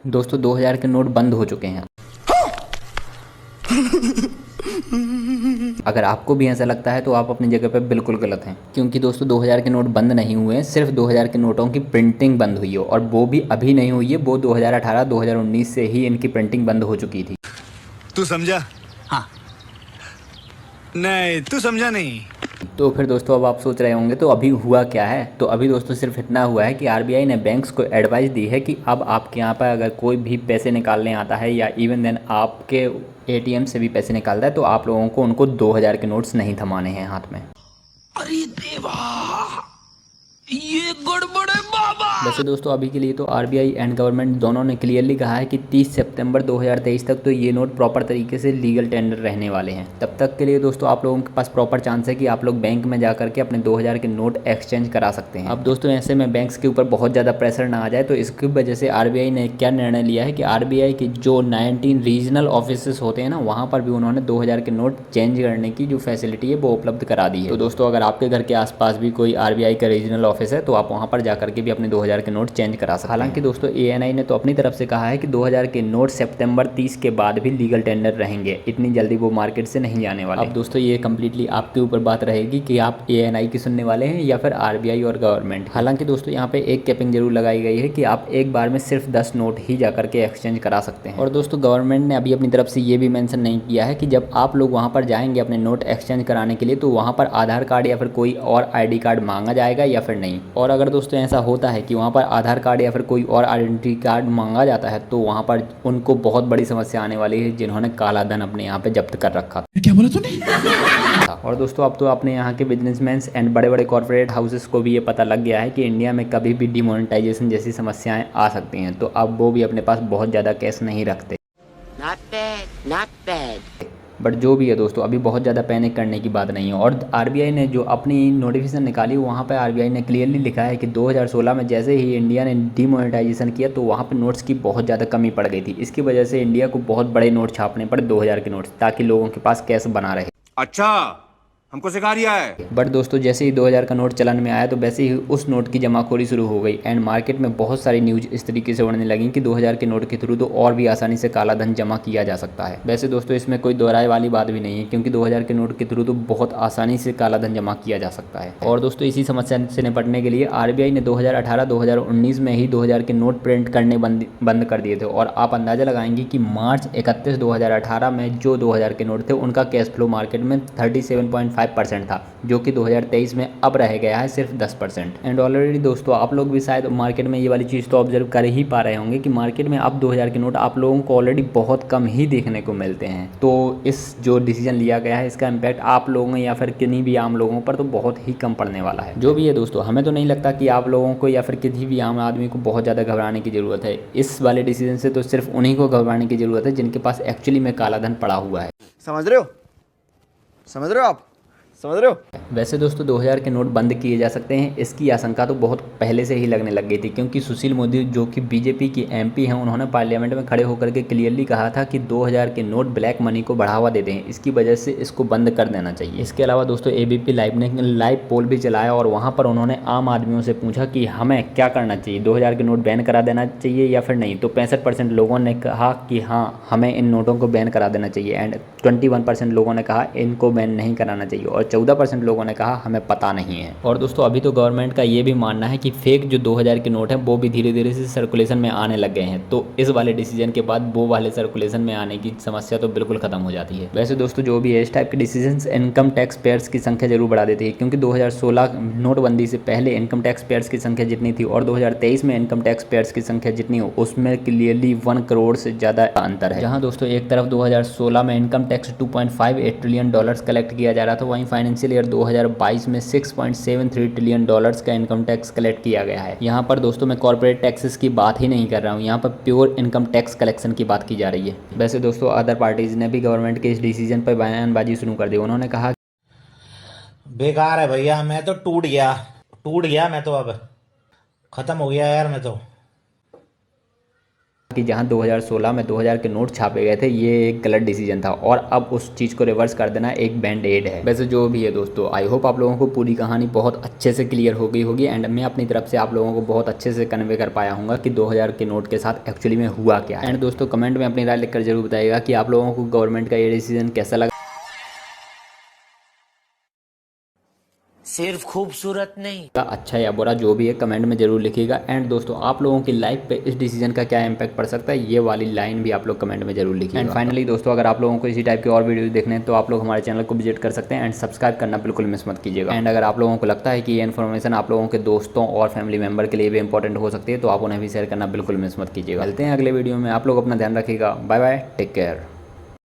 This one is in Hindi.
दोस्तों 2000 के नोट बंद हो चुके हैं। अगर आपको भी ऐसा लगता है तो आप अपनी जगह पर बिल्कुल गलत हैं, क्योंकि दोस्तों 2000 के नोट बंद नहीं हुए हैं, सिर्फ 2000 के नोटों की प्रिंटिंग बंद हुई है, और वो भी अभी नहीं हुई है, वो 2018-2019 से ही इनकी प्रिंटिंग बंद हो चुकी थी। तू समझा? हाँ। नहीं, तू समझा नहीं। तो फिर दोस्तों अब आप सोच रहे होंगे तो अभी हुआ क्या है। तो अभी दोस्तों सिर्फ इतना हुआ है कि आरबीआई ने बैंक्स को एडवाइस दी है कि अब आपके यहाँ पर अगर कोई भी पैसे निकालने आता है या इवन देन आपके एटीएम से भी पैसे निकालता है तो आप लोगों को उनको 2000 के नोट्स नहीं थमाने हैं हाथ में। अरे देवा, ये गड़बड़ है बाबा। वैसे दोस्तों अभी के लिए तो आरबीआई एंड गवर्नमेंट दोनों ने क्लियरली कहा है कि 30 सितंबर 2023 तक तो ये नोट प्रॉपर तरीके से लीगल टेंडर रहने वाले हैं। तब तक के लिए दोस्तों आप लोगों के पास प्रॉपर चांस है कि आप लोग बैंक में जा करके अपने 2000 के नोट एक्सचेंज करा सकते हैं। अब दोस्तों ऐसे में बैंक्स के ऊपर बहुत ज़्यादा प्रेशर ना आ जाए तो इसकी वजह से आरबीआई ने क्या निर्णय लिया है कि आरबीआई के जो 19 रीजनल ऑफिस होते हैं ना, वहाँ पर भी उन्होंने 2000 के नोट चेंज करने की जो फैसिलिटी है वो उपलब्ध करा दी है। तो दोस्तों अगर आपके घर के आसपास भी कोई आरबीआई का रीजनल ऑफिस है तो आप वहाँ पर जा करके भी अपने 2000 के नोट चेंज करा सकते हैं। हालांकि दोस्तों एएनआई ने तो अपनी तरफ से कहा है कि 2000 के नोट सितंबर 30 के बाद भी लीगल टेंडर रहेंगे, इतनी जल्दी वो मार्केट से नहीं जाने वाले। अब दोस्तों ये कम्प्लीटली आपके ऊपर बात रहेगी कि आप एएनआई की सुनने वाले हैं या फिर आरबीआई और गवर्नमेंट। हालांकि दोस्तों यहाँ पे एक कैपिंग जरूर लगाई गई है कि आप एक बार में सिर्फ 10 नोट ही जा करके एक्सचेंज करा सकते हैं। और दोस्तों गवर्नमेंट ने अभी अपनी तरफ से ये भी मेंशन नहीं किया है कि जब आप लोग वहाँ पर जाएंगे अपने नोट एक्सचेंज कराने के लिए तो वहाँ पर आधार कार्ड या फिर कोई और आईडी कार्ड मांगा जाएगा या फिर नहीं। और अगर दोस्तों ऐसा होता है कि वहाँ पर आधार कार्ड या फिर कोई और आइडेंटिटी कार्ड मांगा जाता है तो वहाँ पर उनको बहुत बड़ी समस्या आने वाली है, जिन्होंने काला धन अपने यहाँ पे जब्त कर रखा था। क्या बोला तूने? और दोस्तों अब तो अपने यहाँ के बिजनेसमैन एंड बड़े बड़े कॉर्पोरेट हाउसेस को भी ये पता लग गया है कि इंडिया में कभी भी डिमोनेटाइजेशन जैसी समस्याएं आ सकती हैं, तो अब वो भी अपने पास बहुत ज़्यादा कैश नहीं रखते। Not bad, not bad. But जो भी है दोस्तों अभी बहुत ज़्यादा पैनिक करने की बात नहीं है। और आरबीआई ने जो अपनी नोटिफिकेशन निकाली वहाँ पर आरबीआई ने क्लियरली लिखा है कि 2016 में जैसे ही इंडिया ने डीमोनेटाइजेशन किया तो वहाँ पर नोट्स की बहुत ज़्यादा कमी पड़ गई थी। इसकी वजह से इंडिया को बहुत बड़े नोट छापने पड़े, 2000 के नोट्स, ताकि लोगों के पास कैश बना रहे। अच्छा, हमको सिखा रिया है। बट दोस्तों जैसे ही 2000 का नोट चलन में आया तो वैसे ही उस नोट की जमाखोरी शुरू हो गई एंड मार्केट में बहुत सारी न्यूज़ इस तरीके से उड़ने लगी कि 2000 के नोट के थ्रू तो और भी आसानी से काला धन जमा किया जा सकता है। वैसे दोस्तों इसमें कोई दोहराए वाली बात भी नहीं है, क्योंकि 2000 के नोट के थ्रू तो बहुत आसानी से काला धन जमा किया जा सकता है। और दोस्तों इसी समस्या से निपटने के लिए आरबीआई ने 2018-2019 में ही 2000 के नोट प्रिंट करने बंद कर दिए थे। और आप अंदाज़ा लगाएंगे कि मार्च 31, 2018 में जो 2000 के नोट थे उनका कैश फ्लो मार्केट में 37.5% था, जो कि 2023 में अब रह गया है सिर्फ 10%। एंड ऑलरेडी दोस्तों आप लोग भी शायद मार्केट में ये वाली चीज़ तो ऑब्जर्व कर ही पा रहे होंगे कि मार्केट में अब 2000 के नोट आप लोगों को ऑलरेडी बहुत कम ही देखने को मिलते हैं। तो इस जो डिसीजन लिया गया है इसका इम्पैक्ट आप लोगों या फिर किन्हीं भी आम लोगों पर तो बहुत ही कम पड़ने वाला है। जो भी है दोस्तों हमें तो नहीं लगता कि आप लोगों को या फिर किसी भी आम आदमी को बहुत ज़्यादा घबराने की ज़रूरत है। इस वाले डिसीजन से तो सिर्फ उन्हीं को घबराने की ज़रूरत है जिनके पास एक्चुअली में काला धन पड़ा हुआ है। समझ रहे हो? समझ रहे हो आप? समझ रहे हो? वैसे दोस्तों 2000 के नोट बंद किए जा सकते हैं, इसकी आशंका तो बहुत पहले से ही लगने लग गई थी, क्योंकि सुशील मोदी जो कि बीजेपी की एमपी हैं उन्होंने पार्लियामेंट में खड़े होकर के क्लियरली कहा था कि 2000 के नोट ब्लैक मनी को बढ़ावा देते हैं, इसकी वजह से इसको बंद कर देना चाहिए। इसके अलावा दोस्तों एबीपी लाइव ने लाइव पोल भी चलाया और वहाँ पर उन्होंने आम आदमियों से पूछा कि हमें क्या करना चाहिए, 2000 के नोट बैन करा देना चाहिए या फिर नहीं। तो 65% लोगों ने कहा कि हाँ हमें इन नोटों को बैन करा देना चाहिए एंड 21% लोगों ने कहा इनको बैन नहीं कराना चाहिए और 14% लोगों ने कहा हमें पता नहीं है। और दोस्तों अभी तो गवर्नमेंट का ये भी मानना है कि फेक जो 2000 के नोट हैं वो भी धीरे धीरे से सर्कुलेशन में आने लग गए हैं। तो इस वाले डिसीजन के बाद वो वाले सर्कुलेशन में आने की समस्या तो बिल्कुल खत्म हो जाती है। वैसे दोस्तों जो भी है इस टाइप के डिसीजन इनकम टैक्स पेयर्स की संख्या जरूर बढ़ा देती है, क्योंकि 2016 नोटबंदी से पहले इनकम टैक्स पेयर्स की संख्या जितनी थी और 2023 में इनकम टैक्स पेयर्स की संख्या जितनी हो उसमें क्लियरली 1 करोड़ से ज़्यादा अंतर है। जहाँ दोस्तों एक तरफ 2016 में इनकम टैक्स $2.58 ट्रिलियन कलेक्ट किया जा रहा था, वहीं फाइनेंशियल ईयर 2022 में $6.73 ट्रिलियन का इनकम टैक्स कलेक्ट किया गया है। यहाँ पर दोस्तों मैं कॉर्पोरेट टैक्सेस की बात ही नहीं कर रहा हूँ, यहाँ पर प्योर इनकम टैक्स कलेक्शन की बात की जा रही है। वैसे दोस्तों अदर पार्टीज ने भी गवर्नमेंट के इस डिसीजन पर बयानबाजी शुरू कर दी। उन्होंने कहा बेकार है भैया, मैं तो टूट गया मैं तो अब खत्म हो गया यार, मैं तो कि जहां 2016 में 2000 के नोट छापे गए थे ये एक गलत डिसीजन था और अब उस चीज़ को रिवर्स कर देना एक बैंड एड है। वैसे जो भी है दोस्तों, आई होप आप लोगों को पूरी कहानी बहुत अच्छे से क्लियर हो गई होगी एंड मैं अपनी तरफ से आप लोगों को बहुत अच्छे से कन्वे कर पाया हूँ कि 2000 के नोट के साथ एक्चुअली में हुआ क्या है। एंड दोस्तों कमेंट में अपनी राय लिखकर जरूर बताइएगा कि आप लोगों को गवर्नमेंट का ये डिसीजन कैसा लगा। सिर्फ खूबसूरत नहीं, अच्छा या बुरा जो भी है कमेंट में जरूर लिखिएगा। एंड दोस्तों आप लोगों की लाइफ पे इस डिसीजन का क्या इम्पैक्ट पड़ सकता है ये वाली लाइन भी आप लोग कमेंट में जरूर लिखिएगा। एंड फाइनली दोस्तों अगर आप लोगों को इसी टाइप के और वीडियो देखने हैं तो आप लोग हमारे चैनल को विजिट कर सकते हैं एंड सब्सक्राइब करना बिल्कुल मिस मत कीजिएगा। एंड अगर आप लोगों को लगता है कि ये इन्फॉर्मेशन आप लोगों के दोस्तों और फैमिली मेंबर के लिए भी इंपॉर्टेंट हो सकती है तो आप उन्हें भी शेयर करना बिल्कुल मिस मत कीजिएगा। मिलते हैं अगले वीडियो में, आप लोग अपना ध्यान रखिएगा। Bye bye, take care.